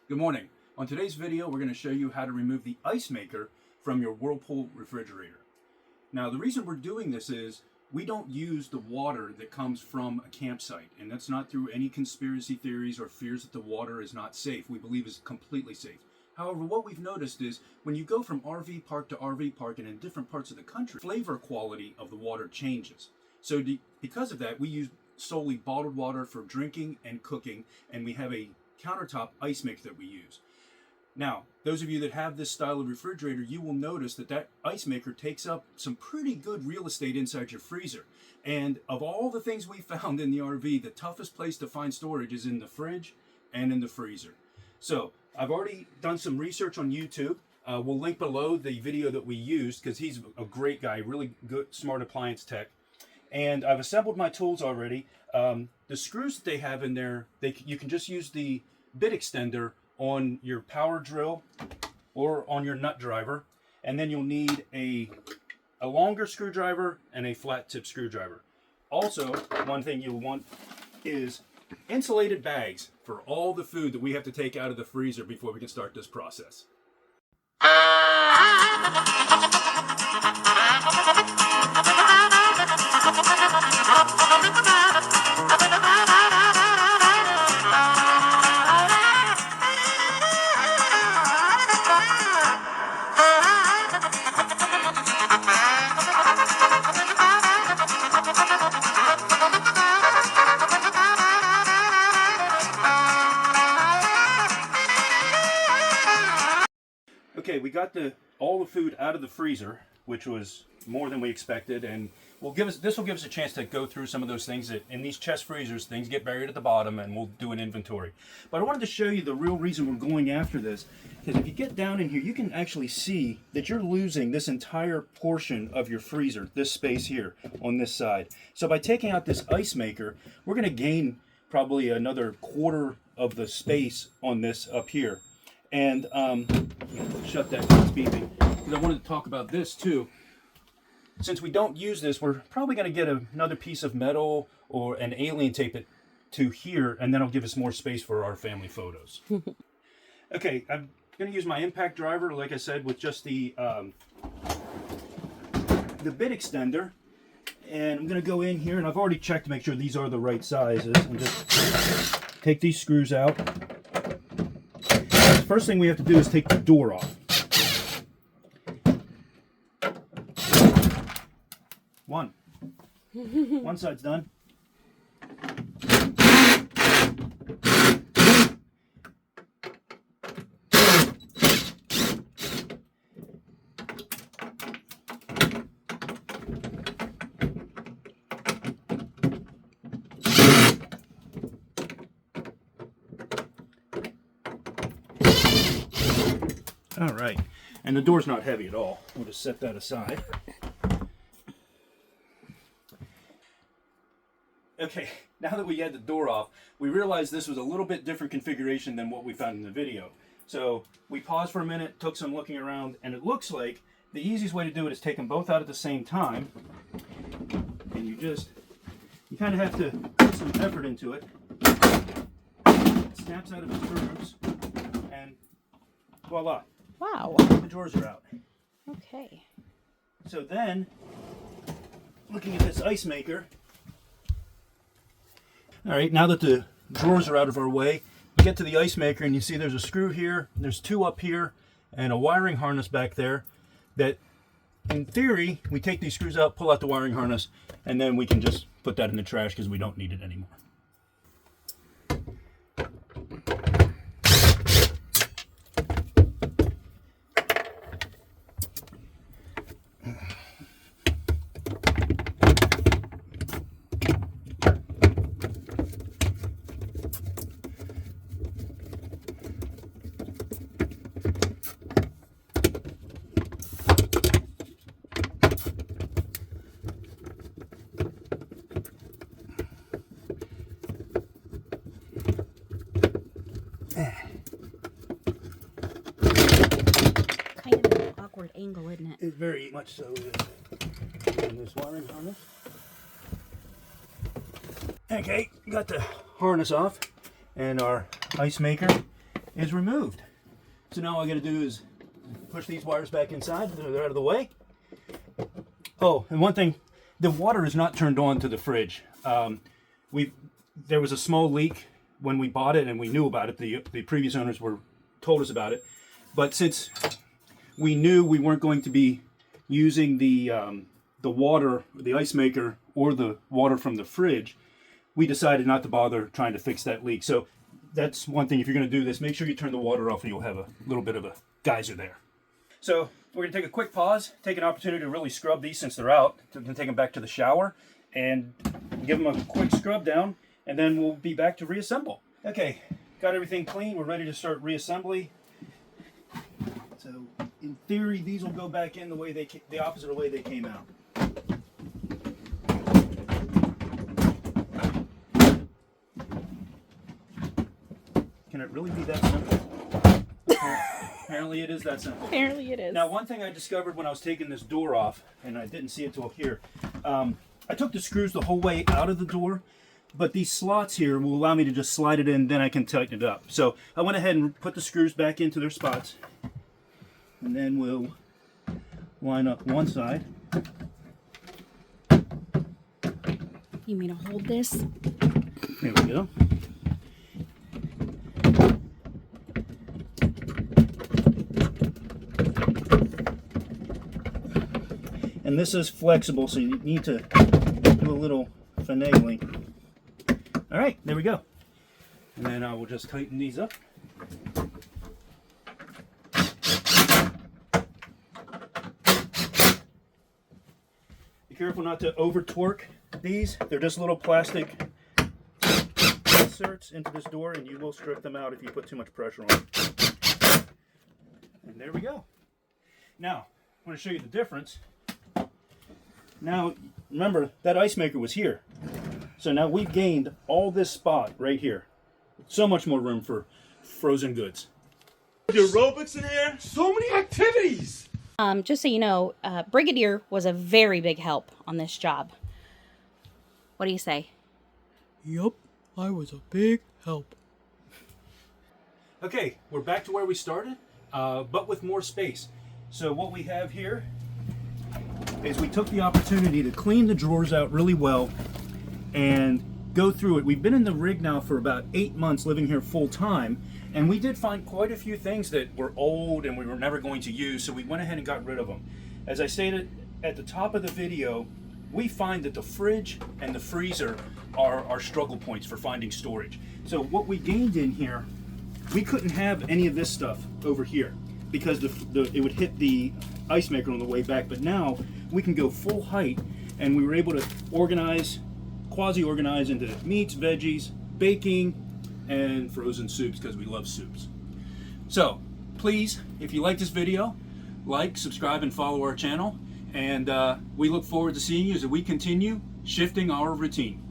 Good morning. On today's video, we're going to show you how to remove the ice maker from your Whirlpool refrigerator. Now, the reason we're doing this is we don't use the water that comes from a campsite, and that's not through any conspiracy theories or fears that the water is not safe. We believe it's completely safe. However, what we've noticed is when you go from RV park to RV park and in different parts of the country, flavor quality of the water changes. So because of that, we use solely bottled water for drinking and cooking, and we have a countertop ice maker that we use. Now, those of you that have this style of refrigerator, you will notice that ice maker takes up some pretty good real estate inside your freezer. And of all the things we found in the RV, the toughest place to find storage is in the fridge and in the freezer. So I've already done some research on YouTube. We'll link below the video that we used because he's a great guy, really good, smart appliance tech. And I've assembled my tools already. The screws that they have in there, you can just use the bit extender on your power drill or on your nut driver, and then you'll need a longer screwdriver and a flat tip screwdriver. Also, one thing you'll want is insulated bags for all the food that we have to take out of the freezer before we can start this process. Okay, we got all the food out of the freezer, which was more than we expected, and this will give us a chance to go through some of those things that in these chest freezers, things get buried at the bottom, and we'll do an inventory. But I wanted to show you the real reason we're going after this, because if you get down in here, you can actually see that you're losing this entire portion of your freezer, this space here on this side. So by taking out this ice maker, we're going to gain probably another quarter of the space on this up here. And shut that, it's beeping, because I wanted to talk about this too. Since we don't use this, we're probably going to get another piece of metal or an alien tape it to here, and then it'll give us more space for our family photos. Okay, I'm going to use my impact driver, like I said, with just the bit extender. And I'm going to go in here, and I've already checked to make sure these are the right sizes, and just take these screws out. The first thing we have to do is take the door off. One side's done. All right, and the door's not heavy at all. We'll just set that aside. Okay, now that we had the door off, we realized this was a little bit different configuration than what we found in the video. So we paused for a minute, took some looking around, and it looks like the easiest way to do it is take them both out at the same time. And you kind of have to put some effort into it. It snaps out of its grooves, and voila. Wow. The drawers are out. Okay. So then, looking at this ice maker, all right, now that the drawers are out of our way, you get to the ice maker and you see there's a screw here, there's two up here, and a wiring harness back there that, in theory, we take these screws out, pull out the wiring harness, and then we can just put that in the trash because we don't need it anymore. Angle, isn't it? It very much so is. And this wiring harness. Okay, got the harness off, and our ice maker is removed. So now all I got to do is push these wires back inside. They're out of the way. Oh, and one thing, the water is not turned on to the fridge. There was a small leak when we bought it, and we knew about it. The previous owners told us about it. But since we knew we weren't going to be using the water, the ice maker, or the water from the fridge, we decided not to bother trying to fix that leak. So that's one thing. If you're going to do this, make sure you turn the water off, and you'll have a little bit of a geyser there. So we're going to take a quick pause, take an opportunity to really scrub these since they're out, to take them back to the shower, and give them a quick scrub down, and then we'll be back to reassemble. Okay, got everything clean. We're ready to start reassembly. So in theory, these will go back in the opposite of the way they came out. Can it really be that simple? Apparently it is that simple. Apparently it is. Now, one thing I discovered when I was taking this door off, and I didn't see it till here, I took the screws the whole way out of the door, but these slots here will allow me to just slide it in, then I can tighten it up. So I went ahead and put the screws back into their spots, and then we'll line up one side. You mean to hold this? There we go. And this is flexible, so you need to do a little finagling. All right, there we go. And then I will just tighten these up. Be careful not to over torque these. They're just little plastic inserts into this door, and you will strip them out if you put too much pressure on them. And there we go. Now, I want to show you the difference. Now, remember, that ice maker was here. So now we've gained all this spot right here. So much more room for frozen goods. Aerobics in here? So many activities! Just so you know, Brigadier was a very big help on this job. What do you say? Yup, I was a big help. Okay, we're back to where we started, but with more space. So what we have here is we took the opportunity to clean the drawers out really well and go through it. We've been in the rig now for about 8 months, living here full time, and we did find quite a few things that were old and we were never going to use, so we went ahead and got rid of them. As I stated at the top of the video, we find that the fridge and the freezer are our struggle points for finding storage. So what we gained in here, we couldn't have any of this stuff over here because it would hit the ice maker on the way back, but now we can go full height, and we were able to quasi-organize into meats, veggies, baking, and frozen soups because we love soups. So please, if you like this video, like, subscribe, and follow our channel, and we look forward to seeing you as we continue shifting our routine.